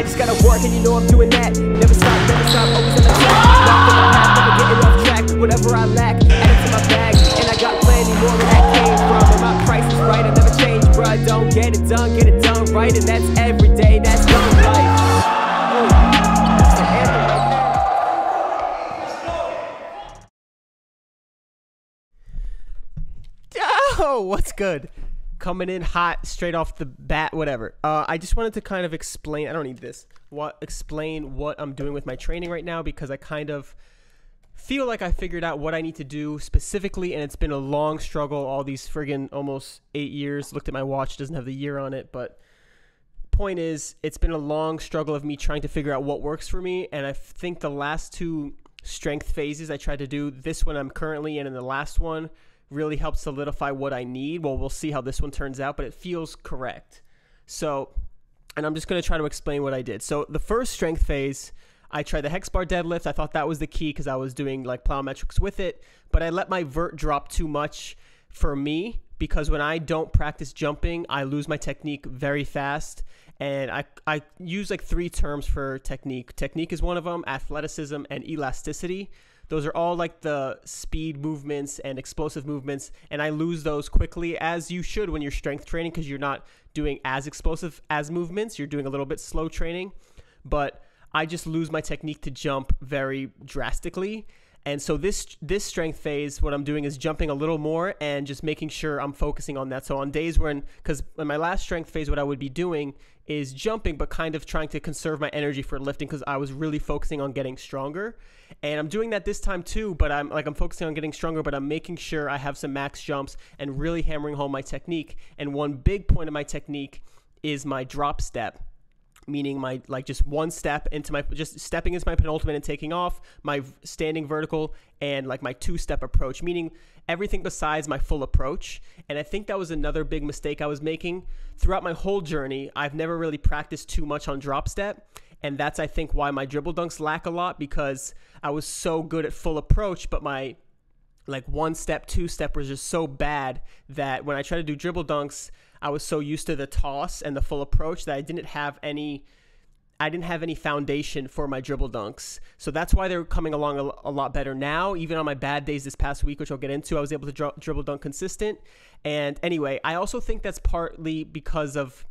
I just gotta work and you know I'm doing that. Never stop, always on the track. Locked in my path, never getting off track. Whatever I lack, add it to my bag. And I got plenty more where that came from. And my price is right, I never change, bruh. Don't get it done right. And that's every day, that's young life. That's the anthem right there. Oh, what's good? Coming in hot, straight off the bat, whatever. I just wanted to kind of explain, I don't need this, explain what I'm doing with my training right now, because I kind of feel like I figured out what I need to do specifically, and it's been a long struggle all these friggin' almost 8 years. Looked at my watch, doesn't have the year on it, but point is, it's been a long struggle of me trying to figure out what works for me, and I think the last two strength phases I tried to do, this one I'm currently in and the last one, really helps solidify what I need. Well, we'll see how this one turns out, but it feels correct. So, and I'm just going to try to explain what I did. So the first strength phase, I tried the hex bar deadlift. I thought that was the key because I was doing like plyometrics with it, but I let my vert drop too much for me, because when I don't practice jumping, I lose my technique very fast. And I use like 3 terms for technique. Technique is one of them, athleticism, and elasticity. Those are all like the speed movements and explosive movements, and I lose those quickly, as you should when you're strength training, because you're not doing as explosive as movements. You're doing a little bit slow training, but I just lose my technique to jump very drastically. And so this strength phase, what I'm doing is jumping a little more and just making sure I'm focusing on that. So on days because in my last strength phase, what I would be doing is jumping, but kind of trying to conserve my energy for lifting, because I was really focusing on getting stronger. And I'm doing that this time too, but I'm focusing on getting stronger, but I'm making sure I have some max jumps and really hammering home my technique. And one big point of my technique is my drop step, meaning my just one step into my, just stepping into my penultimate and taking off, my standing vertical, and like my 2-step approach, meaning everything besides my full approach. And I think that was another big mistake I was making throughout my whole journey. I've never really practiced too much on drop step, and that's, I think, why my dribble dunks lack a lot, because I was so good at full approach, but my like 1-step, 2-step was just so bad that when I try to do dribble dunks, I was so used to the toss and the full approach that I didn't have any foundation for my dribble dunks. So that's why they're coming along a lot better now. Even on my bad days this past week, which I'll get into, I was able to dribble dunk consistent. And anyway, I also think that's partly because of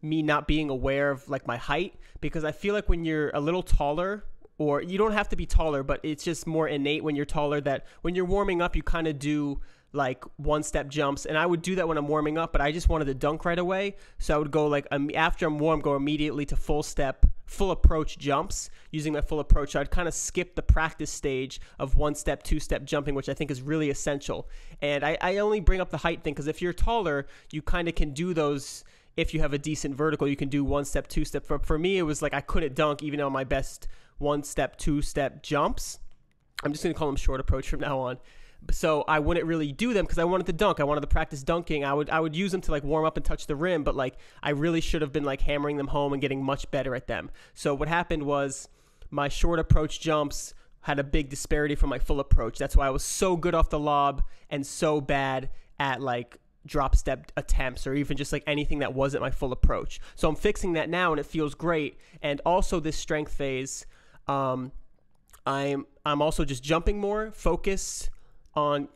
me not being aware of like my height, because I feel like when you're a little taller, or you don't have to be taller, but it's just more innate when you're taller, that when you're warming up, you kind of do like 1-step jumps. And I would do that when I'm warming up, but I just wanted to dunk right away. So I would go like, after I'm warm, go immediately to full approach jumps using my full approach. So I'd kind of skip the practice stage of 1-step, 2-step jumping, which I think is really essential. And I only bring up the height thing because if you're taller, you kind of can do those. If you have a decent vertical, you can do 1-step, 2-step. For me, it was like I couldn't dunk even on my best 1-step, 2-step jumps. I'm just going to call them short approach from now on. So I wouldn't really do them because I wanted to dunk. I wanted to practice dunking. I would use them to like warm up and touch the rim, but like I really should have been like hammering them home and getting much better at them. So what happened was my short approach jumps had a big disparity from my full approach. That's why I was so good off the lob and so bad at like drop step attempts, or even just like anything that wasn't my full approach. So I'm fixing that now and it feels great. And also this strength phase, I'm also just jumping more, focused on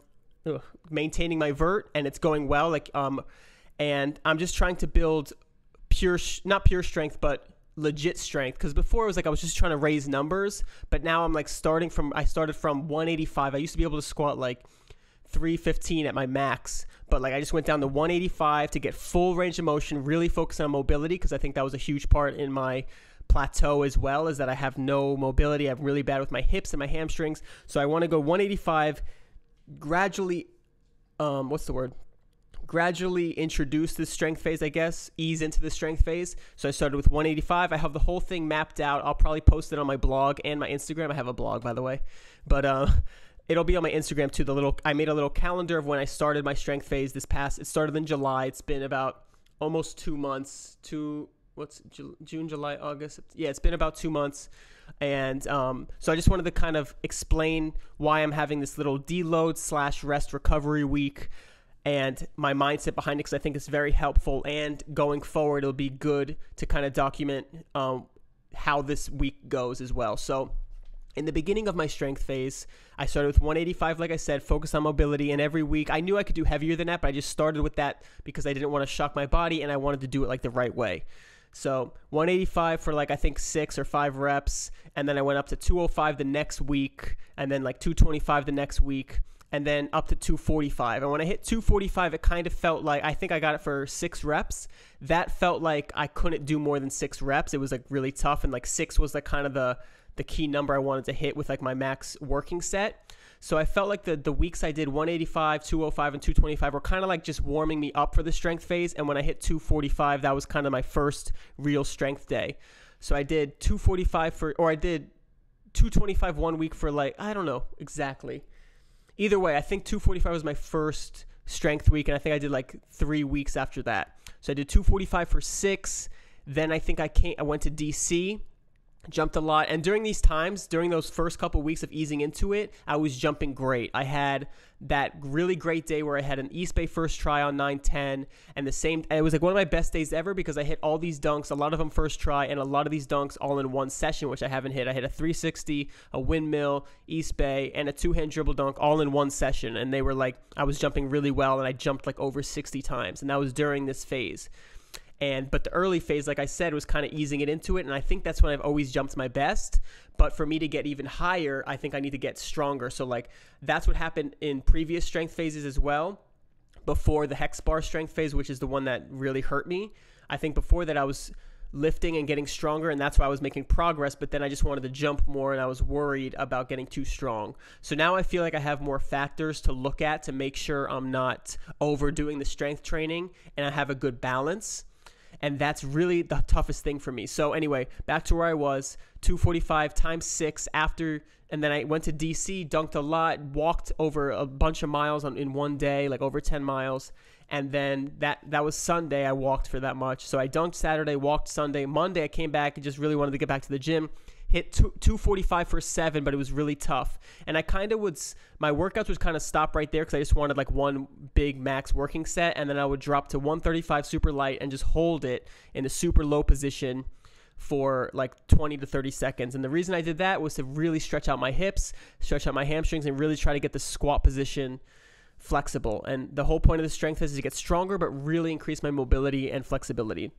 maintaining my vert, and it's going well. Like and I'm just trying to build not pure strength, but legit strength, because before it was like I was just trying to raise numbers, but now I'm like I started from 185. I used to be able to squat like 315 at my max, but like I just went down to 185 to get full range of motion, really focus on mobility, because I think that was a huge part in my plateau as well, is that I have no mobility. I'm really bad with my hips and my hamstrings. So I want to go 185, gradually gradually introduce this strength phase, I guess, ease into the strength phase. So I started with 185. I have the whole thing mapped out. I'll probably post it on my blog and my Instagram. I have a blog, by the way, but it'll be on my Instagram too. I made a little calendar of when I started my strength phase it started in July. It's been about almost 2 months. June, July, August. Yeah, it's been about 2 months. And so I just wanted to kind of explain why I'm having this little deload / rest recovery week and my mindset behind it, because I think it's very helpful. And going forward, it'll be good to kind of document how this week goes as well. So in the beginning of my strength phase, I started with 185, like I said, focused on mobility. And every week, I knew I could do heavier than that, but I just started with that because I didn't want to shock my body and I wanted to do it like the right way. So 185 for like, I think 6 or 5 reps. And then I went up to 205 the next week, and then like 225 the next week, and then up to 245. And when I hit 245, it kind of felt like, I think I got it for 6 reps. That felt like I couldn't do more than 6 reps. It was like really tough. And like 6 was like kind of the key number I wanted to hit with like my max working set. So I felt like the weeks I did 185, 205, and 225 were kind of like just warming me up for the strength phase. And when I hit 245, that was kind of my first real strength day. So I did 245 I did 225 one week for like, I don't know exactly. Either way, I think 245 was my first strength week, and I think I did like 3 weeks after that. So I did 245 for 6. Then I think I went to DC, jumped a lot. And during these times, during those first couple weeks of easing into it, I was jumping great. I had that really great day where I had an East Bay first try on 910, and it was like one of my best days ever because I hit all these dunks, a lot of them first try, and a lot of these dunks all in one session, which I haven't hit. I hit a 360, a windmill, East Bay, and a 2-hand dribble dunk all in one session. And they were like, I was jumping really well, and I jumped like over 60 times, and that was during this phase. But the early phase, like I said, was kind of easing it into it. And I think that's when I've always jumped my best. But for me to get even higher, I think I need to get stronger. So like that's what happened in previous strength phases as well. Before the hex bar strength phase, which is the one that really hurt me. I think before that I was lifting and getting stronger, and that's why I was making progress. But then I just wanted to jump more, and I was worried about getting too strong. So now I feel like I have more factors to look at to make sure I'm not overdoing the strength training and I have a good balance. And that's really the toughest thing for me. So anyway, back to where I was, 245 times 6 after, and then I went to DC, dunked a lot, walked over a bunch of miles in one day, like over 10 miles. And then that was Sunday. I walked for that much. So I dunked Saturday, walked Sunday. Monday, I came back and just really wanted to get back to the gym. Hit 245 for 7, but it was really tough. And I kind of my workouts would kind of stop right there because I just wanted like one big max working set. And then I would drop to 135 super light and just hold it in a super low position for like 20 to 30 seconds. And the reason I did that was to really stretch out my hips, stretch out my hamstrings, and really try to get the squat position flexible. And the whole point of the strength is to get stronger, but really increase my mobility and flexibility.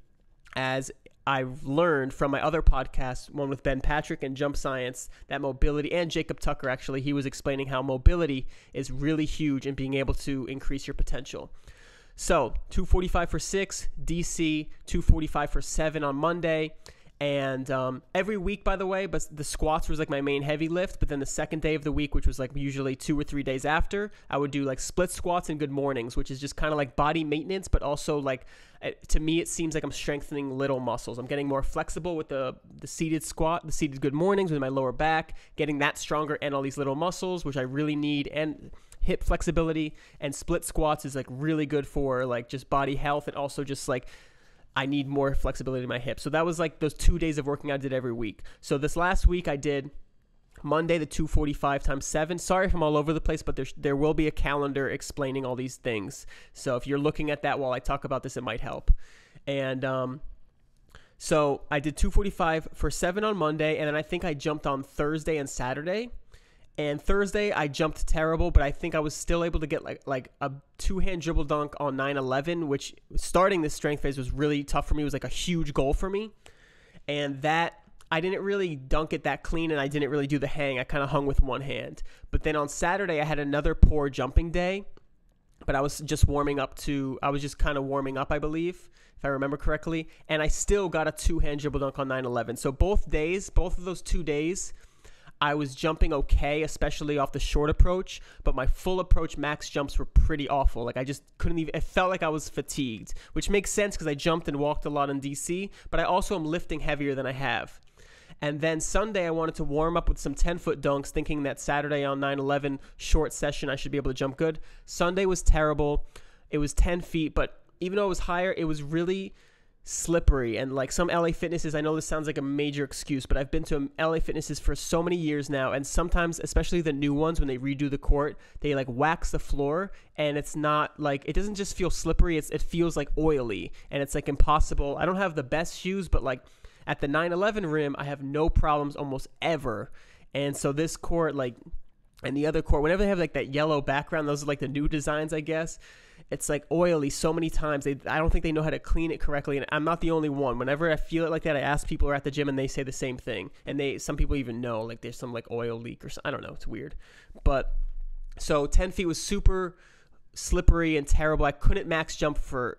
As I've learned from my other podcasts, one with Ben Patrick and Jump Science, that mobility, and Jacob Tucker actually, he was explaining how mobility is really huge in being able to increase your potential. So 245 for 6, DC, 245 for 7 on Monday. And every week, by the way, but the squats was like my main heavy lift. But then the second day of the week, which was like usually 2 or 3 days after, I would do like split squats and good mornings, which is just kind of like body maintenance, but also like to me, it seems like I'm strengthening little muscles. I'm getting more flexible with the seated squat, the seated good mornings with my lower back, getting that stronger and all these little muscles, which I really need, and hip flexibility. And split squats is like really good for like just body health, and also just like I need more flexibility in my hips. So that was like those 2 days of working I did every week. So this last week I did Monday, the 245 times 7. Sorry if I'm all over the place, but there will be a calendar explaining all these things. So if you're looking at that while I talk about this, it might help. And so I did 245 for 7 on Monday, and then I think I jumped on Thursday and Saturday. And Thursday, I jumped terrible, but I think I was still able to get like a 2-hand dribble dunk on 911, which starting this strength phase was really tough for me. It was like a huge goal for me. And that, I didn't really dunk it that clean, and I didn't really do the hang. I kind of hung with one hand. But then on Saturday, I had another poor jumping day, but I was just warming up, I believe, if I remember correctly. And I still got a 2-hand dribble dunk on 911. So both of those 2 days, I was jumping okay, especially off the short approach, but my full approach max jumps were pretty awful. Like I just couldn't even, it felt like I was fatigued, which makes sense because I jumped and walked a lot in DC, but I also am lifting heavier than I have. And then Sunday, I wanted to warm up with some 10-foot dunks, thinking that Saturday on 9/11 short session, I should be able to jump good. Sunday was terrible. It was 10 feet, but even though it was higher, it was really slippery. And like some LA Fitnesses, I know this sounds like a major excuse, but I've been to LA Fitnesses for so many years now, and sometimes, especially the new ones, when they redo the court, they like wax the floor, and it's not like, it doesn't just feel slippery, it feels like oily, and it's like impossible. I don't have the best shoes, but like At the 911 rim, I have no problems almost ever. And so this court, like, and the other court, whenever they have like that yellow background, those are like the new designs, I guess. It's like oily so many times. I don't think they know how to clean it correctly. And I'm not the only one. Whenever I feel it like that, I ask people who are at the gym and they say the same thing. And some people even know, like, there's some like oil leak or something. I don't know. It's weird. But so 10 feet was super slippery and terrible. I couldn't max jump for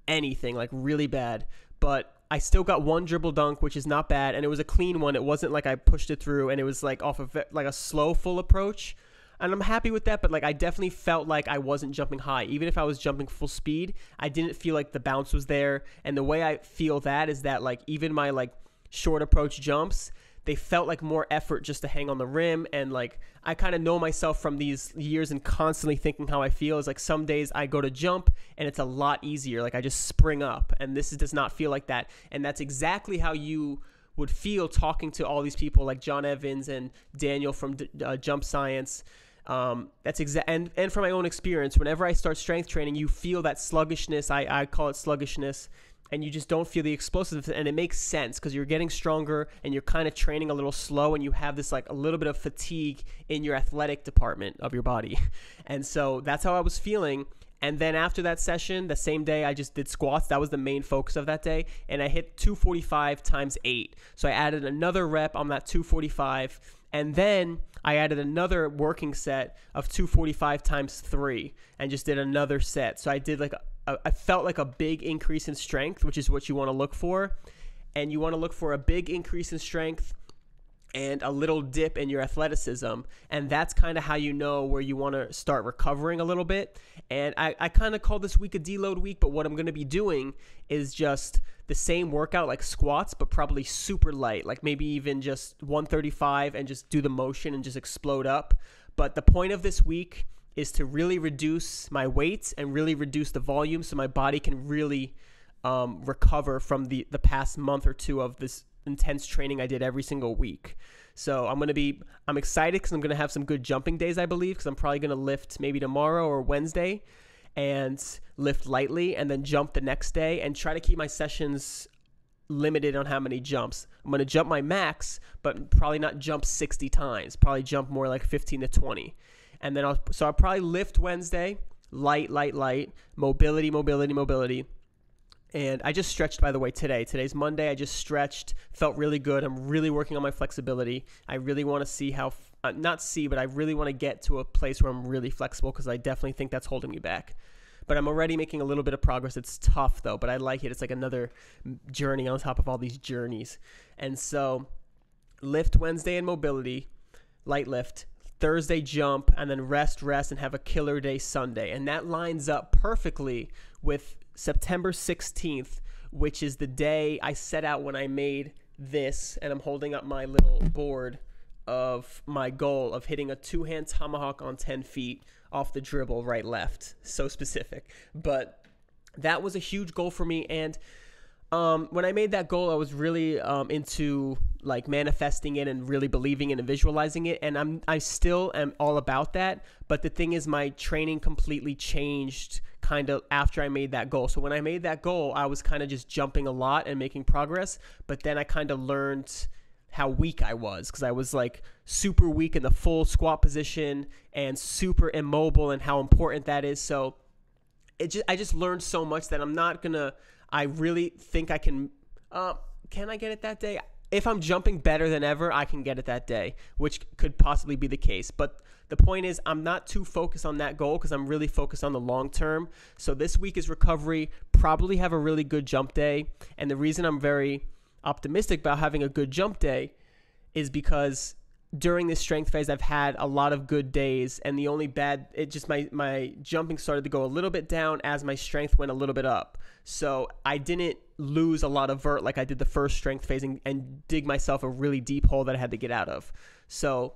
anything, like really bad. But I still got one dribble dunk, which is not bad. And it was a clean one. It wasn't like I pushed it through, and it was like off of like a slow full approach. And I'm happy with that, but like I definitely felt like I wasn't jumping high. Even if I was jumping full speed, I didn't feel like the bounce was there. And the way I feel that is that like even my like short approach jumps, they felt like more effort just to hang on the rim. And like I kind of know myself from these years and constantly thinking how I feel is like some days I go to jump and it's a lot easier. Like I just spring up, and does not feel like that. And that's exactly how you would feel talking to all these people like John Evans and Daniel from Jump Science. That's and from my own experience, whenever I start strength training, you feel that sluggishness. I call it sluggishness, and you just don't feel the explosiveness. And it makes sense because you're getting stronger and you're kind of training a little slow, and you have this like a little bit of fatigue in your athletic department of your body. And so that's how I was feeling. And then after that session, the same day, I just did squats. That was the main focus of that day. And I hit 245 times 8. So I added another rep on that 245. And then I added another working set of 245 times 3 and just did another set. So I did like I felt like a big increase in strength, which is what you want to look for. And you want to look for a big increase in strength and a little dip in your athleticism. And that's kind of how you know where you want to start recovering a little bit. And I kind of call this week a deload week, but what I'm going to be doing is just the same workout like squats, but probably super light, like maybe even just 135 and just do the motion and just explode up. But the point of this week is to really reduce my weights and really reduce the volume so my body can really recover from the past month or two of this intense training I did every single week. So I'm excited because I'm going to have some good jumping days, I believe, because I'm probably going to lift maybe tomorrow or Wednesday and lift lightly and then jump the next day and try to keep my sessions limited on how many jumps. I'm going to jump my max, but probably not jump 60 times, probably jump more like 15 to 20. And then I'll probably lift Wednesday, light, mobility. And I just stretched, by the way, today. Today's Monday. I just stretched, felt really good. I'm really working on my flexibility. I really want to see how, but I really want to get to a place where I'm really flexible because I definitely think that's holding me back. But I'm already making a little bit of progress. It's tough, though, but I like it. It's like another journey on top of all these journeys. And so lift Wednesday and mobility, light lift. Thursday jump, and then rest, and have a killer day Sunday. And that lines up perfectly with September 16th, which is the day I set out when I made this, and I'm holding up my little board of my goal of hitting a two-hand tomahawk on 10 feet off the dribble, right, left. So specific. But that was a huge goal for me, and when I made that goal, I was really into like manifesting it and really believing it and visualizing it. And I still am all about that. But the thing is, my training completely changed kind of after I made that goal. So when I made that goal, I was kind of just jumping a lot and making progress. But then I kind of learned how weak I was because I was like super weak in the full squat position and super immobile and how important that is. So I just learned so much that I really think I can I get it that day? If I'm jumping better than ever, I can get it that day, which could possibly be the case. But the point is, I'm not too focused on that goal because I'm really focused on the long term. So this week is recovery, probably have a really good jump day. And the reason I'm very optimistic about having a good jump day is because during this strength phase, I've had a lot of good days, and the only my jumping started to go a little bit down as my strength went a little bit up. So I didn't lose a lot of vert like I did the first strength phase and dig myself a really deep hole that I had to get out of. So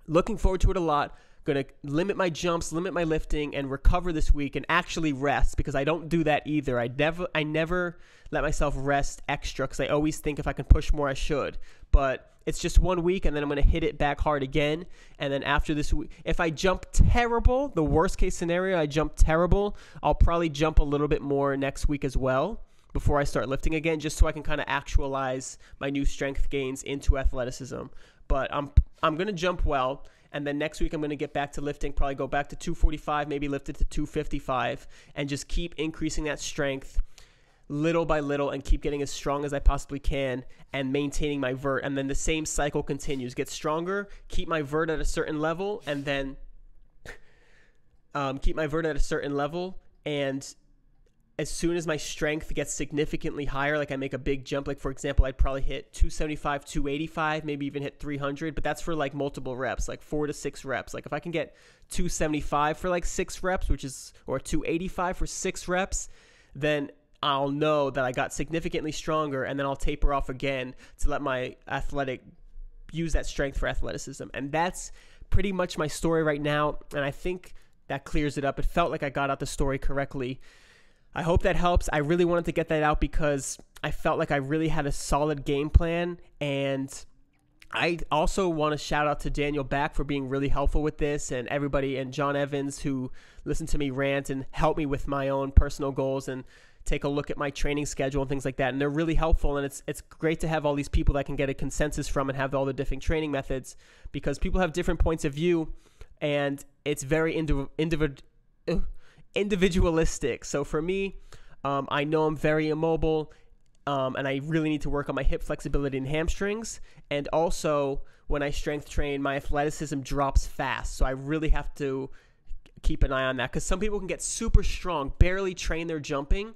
looking forward to it a lot. Going to limit my jumps, limit my lifting, and recover this week and actually rest because I don't do that either. I never let myself rest extra because I always think if I can push more, I should. But it's just 1 week, and then I'm going to hit it back hard again. And then after this week, if I jump terrible, the worst case scenario, I jump terrible, I'll probably jump a little bit more next week as well. before I start lifting again, just so I can kind of actualize my new strength gains into athleticism. But I'm going to jump well. And then next week, I'm going to get back to lifting, probably go back to 245, maybe lift it to 255, and just keep increasing that strength little by little and keep getting as strong as I possibly can and maintaining my vert. And then the same cycle continues. Get stronger, keep my vert at a certain level, and then and as soon as my strength gets significantly higher, like I make a big jump, like for example, I'd probably hit 275, 285, maybe even hit 300, but that's for like multiple reps, like 4 to 6 reps. Like if I can get 275 for like 6 reps, or 285 for 6 reps, then I'll know that I got significantly stronger, and then I'll taper off again to let my use that strength for athleticism. And that's pretty much my story right now, and I think that clears it up. It felt like I got out the story correctly. I hope that helps. I really wanted to get that out because I felt like I really had a solid game plan. And I also want to shout out to Daniel Back for being really helpful with this, and everybody, and John Evans, who listened to me rant and helped me with my own personal goals and take a look at my training schedule and things like that. And they're really helpful. And it's great to have all these people that can get a consensus from and have all the different training methods, because people have different points of view, and it's very individualistic. So for me, I know I'm very immobile, and I really need to work on my hip flexibility and hamstrings. And also, when I strength train, my athleticism drops fast. So I really have to keep an eye on that, because some people can get super strong, barely train their jumping,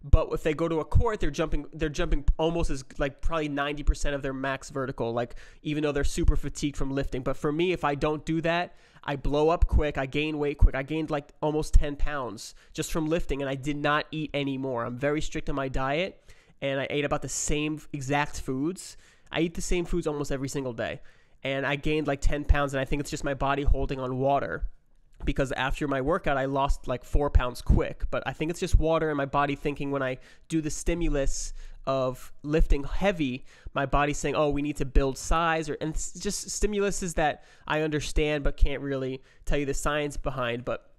but if they go to a court, they're jumping almost as like probably 90% of their max vertical, like even though they're super fatigued from lifting. But for me, if I don't do that, I blow up quick, I gain weight quick. I gained like almost 10 pounds just from lifting, and I did not eat anymore. I'm very strict on my diet, and I ate about the same exact foods. I eat the same foods almost every single day, and I gained like 10 pounds, and I think it's just my body holding on water, because after my workout, I lost like 4 pounds quick. But I think it's just water and my body thinking, when I do the stimulus of lifting heavy, my body's saying, oh, we need to build size, and it's just stimulus is that I understand but can't really tell you the science behind. But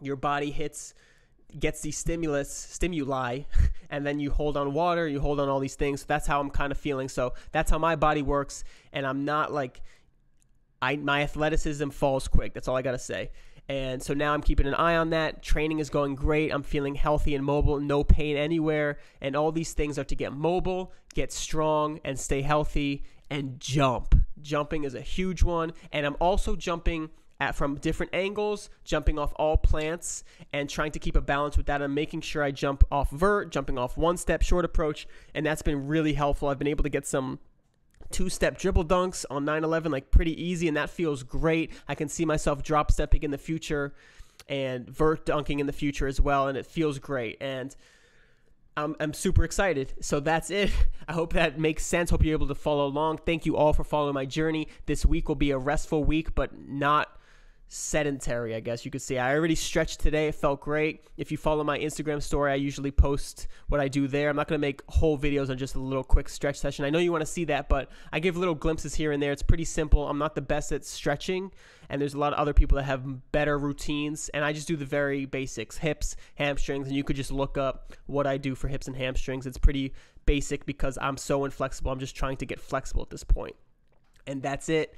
your body gets these stimuli, and then you hold on water, you hold on all these things. So that's how I'm kind of feeling. So that's how my body works, and I'm not like, my athleticism falls quick. That's all I got to say. And so now I'm keeping an eye on that. Training is going great. I'm feeling healthy and mobile, no pain anywhere. And all these things are to get mobile, get strong, and stay healthy, and jump. Jumping is a huge one. And I'm also jumping from different angles, jumping off all plants, and trying to keep a balance with that. I'm making sure I jump off vert, jumping off one-step short approach, and that's been really helpful. I've been able to get some 2-step dribble dunks on 9/11, like pretty easy, and that feels great. I can see myself drop stepping in the future and vert dunking in the future as well, and it feels great, and I'm super excited. So that's it. I hope that makes sense. Hope you're able to follow along. Thank you all for following my journey. This week will be a restful week, but not sedentary, I guess you could say. I already stretched today. It felt great. If you follow my Instagram story, I usually post what I do there. I'm not going to make whole videos on just a little quick stretch session. I know you want to see that, but I give little glimpses here and there. It's pretty simple. I'm not the best at stretching, and there's a lot of other people that have better routines, and I just do the very basics: hips, hamstrings, and you could just look up what I do for hips and hamstrings. It's pretty basic because I'm so inflexible. I'm just trying to get flexible at this point. And that's it.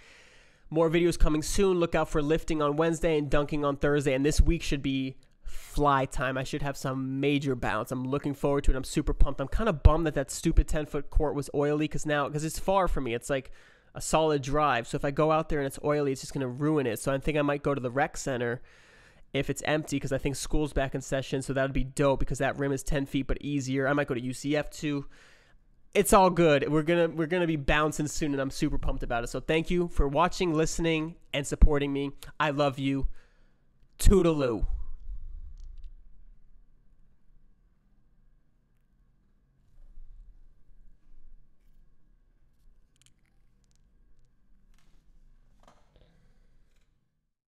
More videos coming soon. Look out for lifting on Wednesday and dunking on Thursday. And this week should be fly time. I should have some major bounce. I'm looking forward to it. I'm super pumped. I'm kind of bummed that stupid 10-foot court was oily, because it's far from me. It's like a solid drive. So if I go out there and it's oily, it's just going to ruin it. So I think I might go to the rec center if it's empty, because I think school's back in session. So that would be dope, because that rim is 10 feet but easier. I might go to UCF too. It's all good. We're gonna be bouncing soon, and I'm super pumped about it. So thank you for watching, listening, and supporting me. I love you. Toodaloo.